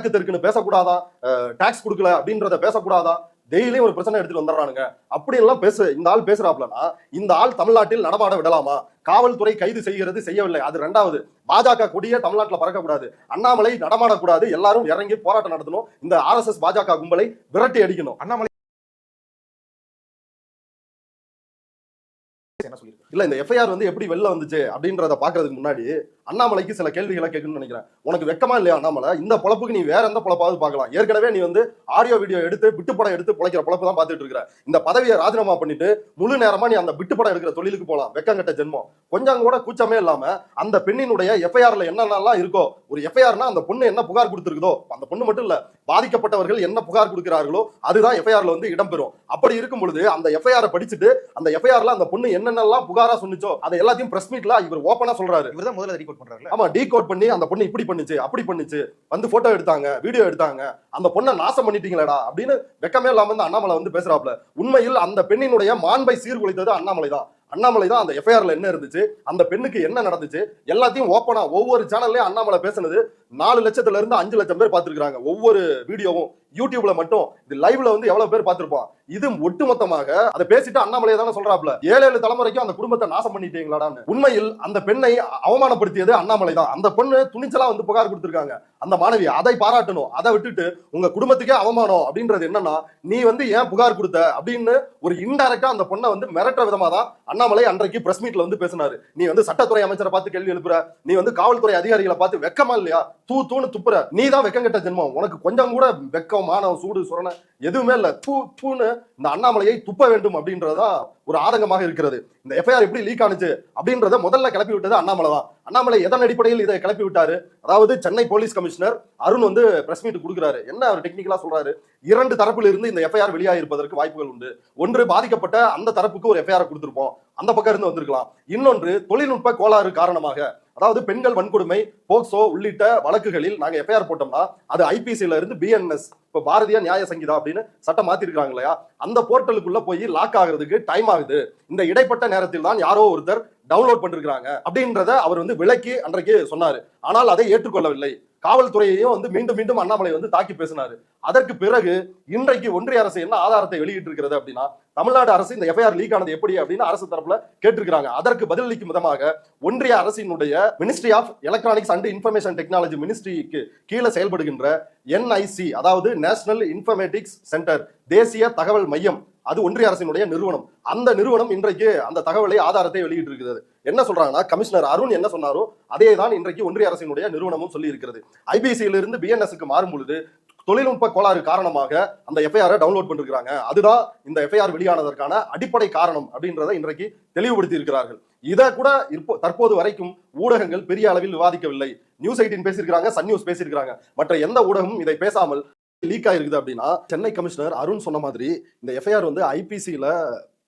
வடக்கு தெற்குன்னு பேசக்கூடாதான், டாக்ஸ் கொடுக்கல அப்படின்றத பேசக்கூடாதான், டெய்லியும் ஒரு பிரச்சனை எடுத்துட்டு வந்துடுறானுங்க. அப்படி எல்லாம் இந்த ஆள் பேசுறாப்லனா இந்த ஆள் தமிழ்நாட்டில் நடமாட விடலாமா? காவல்துறை கைது செய்கிறது செய்யவில்லை, அது ரெண்டாவது. பாஜக கொடியே தமிழ்நாட்டில் பறக்கக்கூடாது, அண்ணாமலை நடமாடக்கூடாது, எல்லாரும் இறங்கி போராட்டம் நடத்தணும், இந்த RSS பாஜக கும்பலை விரட்டி அடிக்கணும். அண்ணாமலை இல்ல இந்த எஃப்ஐஆர் வந்து எப்படி வெளில வந்துச்சு அப்படின்றத பாக்குறதுக்கு முன்னாடி அண்ணாமலைக்கு சில கேள்விகளை கேட்கணும்னு நினைக்கிறேன். உனக்கு வெக்கமா இல்லையா அண்ணாமலை? இந்த பொழப்புக்கு நீ வேற எந்த பொழப்பாவது பார்க்கலாம். ஏற்கனவே நீ வந்து ஆடியோ வீடியோ எடுத்து பிட்டு படம் எடுத்து பிழைக்கிற பொழப்பு தான் பார்த்துட்டு இருக்கிற. இந்த பதவியை ராஜினாமா பண்ணிட்டு முழு நேரமா நீ அந்த பிட்டு படம் எடுக்கிற தொழிலுக்கு போலாம். வெக்கங்கட்ட ஜென்மம். கொஞ்சம் கூட கூச்சமே இல்லாம அந்த பெண்ணினுடைய எஃப்ஐஆர்ல என்னென்னலாம் இருக்கோ, ஒரு எஃப்ஐஆர்னா அந்த பொண்ணு என்ன புகார் கொடுத்திருக்குதோ, அந்த பொண்ணு மட்டும் இல்ல பாதிக்கப்பட்டவர்கள் என்ன புகார் கொடுக்கிறார்களோ அதுதான் எஃப்ஐஆர்ல வந்து இடம்பெறும். அப்படி இருக்கும் பொழுது அந்த எஃப்ஐஆர் படிச்சுட்டு அந்த எஃப்ஐஆர்ல அந்த பொண்ணு என்னென்னலாம் புகாரா சொன்னிச்சோ அதை எல்லாத்தையும் பிரஸ் மீட்ல இவர் ஓபனா சொல்றாரு. இவர்தான் முதல்ல டீகோட் பண்றாரு. ஆமா, டீகோட் பண்ணி அந்த பொண்ணு இப்படி பண்ணுச்சு அப்படி பண்ணுச்சு, வந்து போட்டோ எடுத்தாங்க, வீடியோ எடுத்தாங்க, அந்த பொண்ணை நாசம் பண்ணிட்டீங்களா அப்படின்னு வெக்கமே இல்லாம அண்ணாமலை வந்து பேசுறாப்ல. உண்மையில் அந்த பெண்ணினுடைய மாண்பை சீர்குலைத்தது அண்ணாமலை தான். அண்ணாமலை தான் அந்த எஃப்ஐஆர்ல என்ன இருந்துச்சு, அந்த பெண்ணுக்கு என்ன நடந்துச்சு எல்லாத்தையும் ஓப்பனா ஒவ்வொரு சேனல்லயும் அண்ணாமலை பேசுனது 4 லட்சத்துல இருந்து 5 லட்சம் பேர் பார்த்திருக்காங்க. ஒவ்வொரு வீடியோவும் யூடியூப்ல மட்டும் இது லைவ்ல வந்து எவ்வளவு பேர் பார்த்திருப்பான். இது ஒட்டுமொத்தமாக அதை பேசிட்டு அண்ணாமலையை தானே சொல்றாப்ல, 7 தலைமுறைக்கும் அந்த குடும்பத்தை நாசம் பண்ணிட்டீங்களாடான்னு. உண்மையில் அந்த பெண்ணை அவமானப்படுத்தியது அண்ணாமலை தான். அந்த பொண்ணு துணிச்சலா வந்து புகார் கொடுத்திருக்காங்க, அந்த மாணவி, அதை பாராட்டணும். அதை விட்டுட்டு உங்க குடும்பத்துக்கே அவமானம் அப்படின்றது என்னன்னா, நீ வந்து ஏன் புகார் கொடுத்த அப்படின்னு ஒரு இன்டைரக்டா அந்த பொண்ணை வந்து மிரட்டுற விதமா தான் அண்ணாமலை அன்றைக்கு பிரஸ் மீட்ல வந்து பேசினாரு. நீ வந்து சட்டத்துறை அமைச்சரை பார்த்து கேள்வி எழுப்புற, நீ வந்து காவல்துறை அதிகாரிகளை பார்த்து வெக்கமா இல்லையா, தூன்னு துப்புற, நீ தான் வெக்கங்கட்ட ஜென்மம், உனக்கு கொஞ்சம் கூட வெக்கம் மானம் சூடு சுரண எதுவுமே இல்ல, தூன்னு இந்த அண்ணாமலையை துப்ப வேண்டும் அப்படின்றதுதான் ஒரு ஆதங்கமாக இருக்கிறது. இந்த எஃப்ஐஆர் எப்படி லீக் ஆனிச்சு அப்படின்றத முதல்ல கிளப்பி விட்டது அண்ணாமலை தான். அண்ணாமலை எதன் அடிப்படையில் இதை கிளப்பி விட்டாரு? அதாவது சென்னை போலீஸ் கமிஷனர் அருண் வந்து பிரஸ் மீட் கொடுக்குறாரு. என்ன அவர் டெக்னிக்கலா சொல்றாரு, 2 தரப்பில் இருந்து இந்த எஃப்ஐஆர் வெளியாகிருப்பதற்கு வாய்ப்புகள் உண்டு. ஒன்று, பாதிக்கப்பட்ட அந்த தரப்புக்கு ஒரு எஃப்ஐஆர் கொடுத்திருப்போம், அந்த பக்கம் இருந்து வந்திருக்கலாம். இன்னொன்று, தொழில்நுட்ப கோளாறு காரணமாக, அதாவது பெண்கள் வன்கொடுமை, போக்சோ உள்ளிட்ட வழக்குகளில் நாங்க எஃப்ஐஆர் போட்டோம்னா அது ஐபிசில இருந்து BNS, இப்ப பாரதிய நியாய சங்கீதா அப்படின்னு சட்டம் மாத்திருக்காங்க இல்லையா, அந்த போர்ட்டலுக்குள்ள போய் லாக் ஆகுறதுக்கு டைம் ஆகுது. இந்த இடைப்பட்ட நேரத்தில் தான் யாரோ ஒருத்தர் டவுன்லோட் பண்ணிருக்காங்க அப்படின்றத அவர் வந்து விளக்கி அன்றைக்கு சொன்னாரு. ஆனால் அதை ஏற்றுக்கொள்ளவில்லை. காவல்துறையையும் வந்து மீண்டும் மீண்டும் அண்ணாமலை வந்து தாக்கி பேசினாரு. அதற்கு பிறகு இன்றைக்கு ஒன்றிய அரசு என்ன ஆதாரத்தை வெளியிட்டு இருக்கிறது அப்படின்னா, தமிழ்நாடு அரசு இந்த எஃப்ஐஆர் லீக் ஆனது எப்படி அப்படின்னு அரசு தரப்புல கேட்டிருக்காங்க. அதற்கு பதிலளிக்கும் விதமாக ஒன்றிய அரசினுடைய ministry of electronics and information technology மினிஸ்ட்ரிக்கு கீழே செயல்படுகின்ற NIC, அதாவது நேஷனல் இன்ஃபர்மேட்டிக்ஸ் சென்டர், தேசிய தகவல் மையம், அது ஒன்றிய அரசினுடைய நிறுவனம். அந்த நிறுவனம் இன்றைக்கு அந்த தகவலை ஆதாரத்தை வெளியிட்டு இருக்கிறது. என்ன சொல்றாங்கன்னா, கமிஷனர் அருண் என்ன சொன்னாரோ அதே தான் இன்றைக்கு ஒன்றிய அரசினுடைய நிறுவனமும் சொல்லி இருக்கிறது. ஐபிசியில இருந்து BNSக்கு மாறும் பொழுது தொழில்நுட்ப கோளாறு காரணமாக அந்த எஃப்ஐஆரை டவுன்லோட் பண்ணிருக்காங்க, அதுதான் இந்த எஃப்ஐஆர் வெளியானதற்கான அடிப்படை காரணம் அப்படின்றத இன்றைக்கு தெளிவுபடுத்தி இருக்கிறார்கள். இதை கூட தற்போது வரைக்கும் ஊடகங்கள் பெரிய அளவில் விவாதிக்கவில்லை. நியூஸ் 18 பேசியிருக்காங்க, சன் நியூஸ் பேசியிருக்காங்க, மற்ற எந்த ஊடகமும் இதை பேசாமல் லீக் ஆயிருக்குது. அப்படின்னா சென்னை கமிஷனர் அருண் சொன்ன மாதிரி இந்த எஃப்ஐஆர் வந்து ஐபிசியில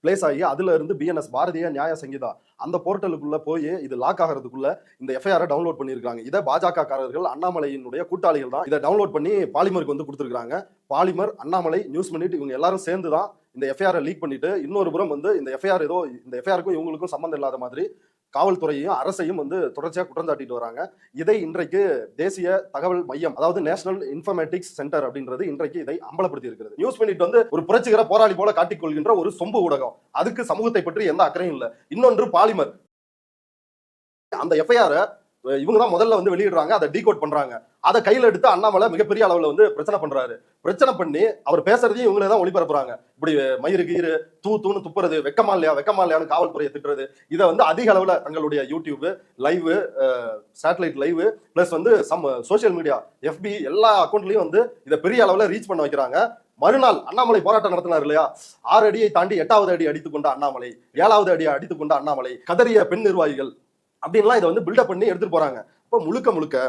பிளேஸ் ஆகி அதுல இருந்து BNS, பாரதிய நியாய சங்கீதா, அந்த போர்ட்டலுக்குள்ள போய் இது லாக் ஆகிறதுக்குள்ள இந்த எஃப்ஐஆர் டவுன்லோட் பண்ணிருக்காங்க. இதை பாஜக காரர்கள், அண்ணாமலையினுடைய கூட்டாளிகள் தான் இதை டவுன்லோட் பண்ணி பாலிமருக்கு வந்து கொடுத்துருக்காங்க. பாலிமர், அண்ணாமலை, நியூஸ் மினிட் இவங்க எல்லாரும் சேர்ந்து தான் இந்த எஃப்ஐஆர் லீக் பண்ணிட்டு, இன்னொரு புறம் வந்து இந்த எஃப்ஐஆர் ஏதோ இந்த எஃப்ஐஆருக்கும் இவங்களுக்கும் சம்பந்தம் இல்லாத மாதிரி காவல்துறையையும் அரசையும் வந்து தொடர்ச்சியா குற்றம் சாட்டிட்டு வராங்க. இதை இன்றைக்கு தேசிய தகவல் மையம், அதாவது நேஷனல் இன்ஃபர்மேட்டிக்ஸ் சென்டர் அப்படின்றது இன்றைக்கு இதை அம்பலப்படுத்தி இருக்கிறது. நியூஸ் மினிட் வந்து ஒரு புரட்சிகர போராளி போல காட்டிக்கொள்கின்ற ஒரு சொம்பு ஊடகம், அதுக்கு சமூகத்தை பற்றி எந்த அக்கறையும் இல்லை. இன்னொன்று பாலிமர், அந்த எஃப்ஐஆர் இவங்க தான் முதல்ல வந்து வெளியிடுறாங்க, அதை டீகோட் பண்றாங்க. அதை கையில எடுத்து அண்ணாமலை மிகப்பெரிய அளவுல வந்து பிரச்சனை பண்றாரு. பிரச்சனை பண்ணி அவர் பேசுறதையும் இவங்களே தான் ஒளிபரப்புறாங்க. இப்படி மயிறு கீரு தூன்னு துப்புறது, வெக்கமா இல்லையான்னு காவல்துறையை திட்டுறது, இதை வந்து அதிக அளவுல தங்களுடைய YouTube live, satellite live, plus வந்து சோசியல் மீடியா, FB எல்லா அக்கௌண்ட்லயும் வந்து இதை பெரிய அளவுல ரீச் பண்ண வைக்கிறாங்க. மறுநாள் அண்ணாமலை போராட்டம் நடத்தினார் இல்லையா, 6 அடியை தாண்டி 8வது அடி அடித்துக் கொண்ட அண்ணாமலை, 7வது அடியை அடித்துக் கொண்ட அண்ணாமலை, கதறிய பெண் நிர்வாகிகள் அப்படின்லாம் இதை வந்து பில்டப் பண்ணி எடுத்துட்டு போறாங்க. இப்போ முழுக்க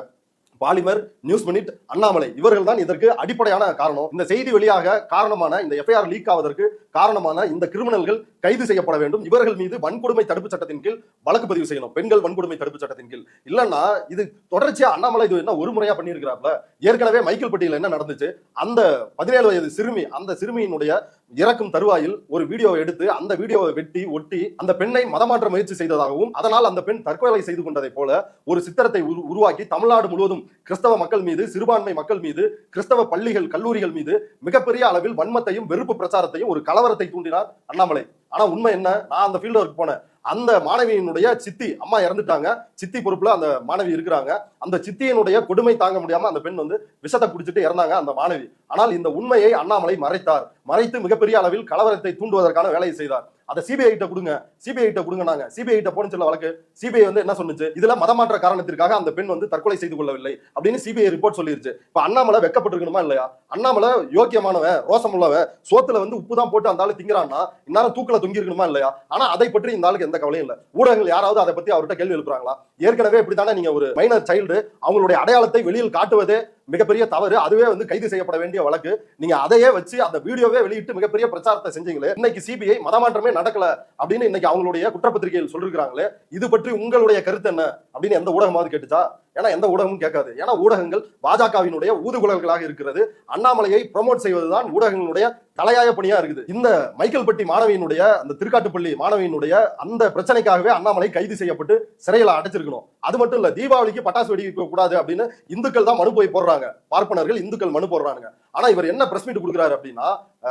பாலிமர், நியூஸ் மினிட், அண்ணாமலை இவர்கள் தான் இதற்கு அடிப்படையான காரணம். இந்த செய்தி வெளியாக காரணமான, இந்த எஃப்ஐஆர் லீக் ஆவதற்கு காரணமான இந்த கிரிமினல்கள் கைது செய்யப்பட வேண்டும். இவர்கள் மீது வன்கொடுமை தடுப்பு சட்டத்தின் கீழ் வழக்கு பதிவு செய்யணும், பெண்கள் வன்கொடுமை தடுப்பு சட்டத்தின் கீழ். இல்லன்னா இது தொடர்ச்சியா அண்ணாமலை இது என்ன ஒரு முறையா பண்ணியிருக்கிறாப்ல. ஏற்கனவே மைக்கேல்பட்டியில் என்ன நடந்துச்சு, அந்த 17 வயது சிறுமி, அந்த சிறுமியினுடைய இறக்கும் தருவாயில் ஒரு வீடியோவை எடுத்து அந்த வீடியோவை வெட்டி ஒட்டி அந்த பெண்ணை மதமாற்ற முயற்சி செய்ததாகவும் அதனால் அந்த பெண் தற்கொலை செய்து கொண்டதை போல ஒரு சித்திரத்தை உருவாக்கி தமிழ்நாடு முழுவதும் கிறிஸ்தவ மக்கள் மீது, சிறுபான்மை மக்கள் மீது, கிறிஸ்தவ பள்ளிகள் கல்லூரிகள் மீது மிகப்பெரிய அளவில் வன்மத்தையும் வெறுப்பு பிரச்சாரத்தையும் ஒரு கலவரத்தை தூண்டினார் அண்ணாமலை. ஆனா உண்மை என்ன, நான் அந்த ஃபீல்டு ஒர்க் போனேன். அந்த மாணவியினுடைய சித்தி, அம்மா இறந்துட்டாங்க, சித்தி பொறுப்புல அந்த மாணவி இருக்கிறாங்க. அந்த சித்தியினுடைய கொடுமை தாங்க முடியாம அந்த பெண் வந்து விஷத்தை குடிச்சிட்டு இறந்தாங்க அந்த மாணவி. ஆனால் இந்த உண்மையை அண்ணாமலை மறைத்து மிகப்பெரிய அளவில் கலவரத்தை தூண்டுவதற்கான வேலையை செய்தார். அதை சிபிஐ கிட்ட கொடுங்க, சிபிஐ கிட்ட கொடுங்க. நாங்க சிபிஐ கிட்ட போன வழக்கு, சிபிஐ வந்து என்ன சொன்னுச்சு, இதுல மதமாற்ற காரணத்திற்காக அந்த பெண் வந்து தற்கொலை செய்து கொள்ளவில்லை அப்படின்னு சிபிஐ ரிப்போர்ட் சொல்லிருச்சு. இப்ப அண்ணாமலை வெக்கப்பட்டிருக்கணுமா இல்லையா? அண்ணாமலை யோக்கியமானவன், ரோசம் உள்ளவன், சோத்துல வந்து உப்பு தான் போட்டு அந்த ஆளு திங்கிறான்னா இந்நேரம் தூக்கல தொங்கி இருக்கணுமா இல்லையா? ஆனா அதை பற்றி இந்த ஆளுக்கு எந்த கவலையும் இல்ல. ஊடகங்கள் யாராவது அதை பத்தி அவர்கிட்ட கேள்வி எழுப்புறாங்களா? ஏற்கனவே இப்படித்தானே நீங்க ஒரு மைனர் சைல்டு அவங்களுடைய அடையாளத்தை வெளியில் காட்டுவதே மிகப்பெரிய தவறு, அதுவே வந்து கைது செய்யப்பட வேண்டிய வழக்கு. நீங்க அதையே வச்சு அந்த வீடியோவே வெளியிட்டு மிகப்பெரிய பிரச்சாரத்தை செஞ்சீங்களே. இன்னைக்கு சிபிஐ மதமாற்றமே நடக்கல அப்படின்னு இன்னைக்கு அவங்களுடைய குற்றப்பத்திரிகையில் சொல்லிருக்காங்களே, இது பற்றி உங்களுடைய கருத்து என்ன அப்படின்னு எந்த ஊடகமாவது கேட்டுச்சா? ஏன்னா எந்த ஊடகமும் கேட்காது. ஏன்னா ஊடகங்கள் பாஜகவினுடைய ஊதுகுழல்களாக இருக்கிறது. அண்ணாமலையை ப்ரமோட் செய்வதுதான் ஊடகங்களுடைய தலையாய பணியா இருக்குது. இந்த மைக்கேல்பட்டி மாணவியினுடைய, அந்த திருக்காட்டுப்பள்ளி மாணவியினுடைய அந்த பிரச்சனைக்காகவே அண்ணாமலை கைது செய்யப்பட்டு சிறையில அடைச்சிருக்கணும். அது மட்டும் இல்ல, தீபாவளிக்கு பட்டாசு வெடிக்க கூடாது அப்படின்னு இந்துக்கள் தான் மனு போய் போடுறாங்க, பார்ப்பனர்கள் இந்துக்கள் மனு போடுறாங்க. ஆனா இவர் என்ன பிரஸ் மீட் கொடுக்குறாரு அப்படின்னா,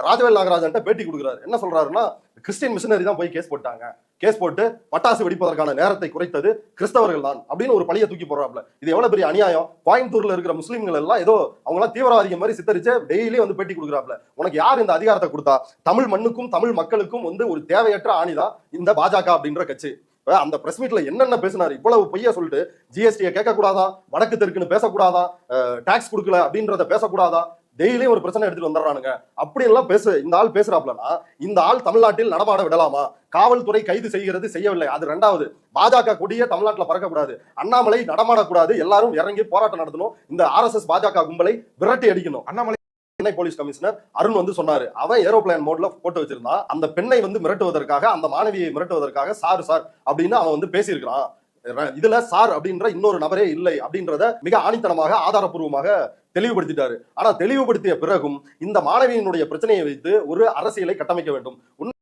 ராஜவேல் நாகராஜன் பேட்டி கொடுக்குறாரு. என்ன சொல்றாருன்னா, கிறிஸ்டியன் மிஷனரி தான் போய் கேஸ் போட்டாங்க, கேஸ் போட்டு பட்டாசு வெடிப்பதற்கான நேரத்தை குறைத்தது கிறிஸ்தவர்கள் தான் அப்படின்னு ஒரு பழிய தூக்கி போடுறாப்ல. இது எவ்வளவு பெரிய அநியாயம். கோயம்புத்தூர்ல இருக்கிற முஸ்லீம்கள் எல்லாம் ஏதோ அவங்க எல்லாம் தீவிரவாதிகள் மாதிரி சித்தரிச்சு டெய்லி வந்து பேட்டி கொடுக்குறாப்ல. உனக்கு யார் இந்த அதிகாரத்தை கொடுத்தா? தமிழ் மண்ணுக்கும் தமிழ் மக்களுக்கும் வந்து ஒரு தேவையற்ற ஆணிதான் இந்த பாஜக அப்படின்ற கட்சி. அந்த பிரஸ் மீட்ல என்னென்ன பேசினாரு, இவ்வளவு பொய்யா சொல்லிட்டு ஜிஎஸ்டியை கேட்க கூடாதான், வடக்கு தெற்குன்னு பேசக்கூடாதான், டாக்ஸ் கொடுக்கல அப்படின்றத பேசக்கூடாதா, டெய்லியும் ஒரு பிரச்சனை எடுத்துட்டு வந்துடுறானுங்க அப்படி எல்லாம் இந்த ஆள் பேசுறாப்லனா, இந்த ஆள் தமிழ்நாட்டில் நடமாட விடலாமா? காவல்துறை கைது செய்கிறது, செய்யவில்லை, அது ரெண்டாவது. பாஜக கொடியே தமிழ்நாட்டில் பறக்கக்கூடாது, அண்ணாமலை நடமாடக்கூடாது, எல்லாரும் இறங்கி போராட்டம் நடத்தணும், இந்த ஆர்எஸ்எஸ் பாஜக கும்பலை விரட்டி அடிக்கணும். அண்ணாமலை சென்னை போலீஸ் கமிஷனர் அருண் வந்து சொன்னாரு, அவன் ஏரோப்ளேன் மோட்ல போட்டு வச்சிருந்தான், அந்த பெண்ணை வந்து மிரட்டுவதற்காக, அந்த மாணவியை மிரட்டுவதற்காக சார் அப்படின்னு அவன் வந்து பேசியிருக்கிறான். இதுல சார் அப்படின்ற இன்னொரு நபரே இல்லை அப்படின்றத மிக ஆணித்தனமாக ஆதாரப்பூர்வமாக தெளிவுபடுத்திட்டாரு. ஆனா தெளிவுபடுத்திய பிறகும் இந்த மாணவியினுடைய பிரச்சனையை வைத்து ஒரு அரசியலை கட்டமைக்க வேண்டும்.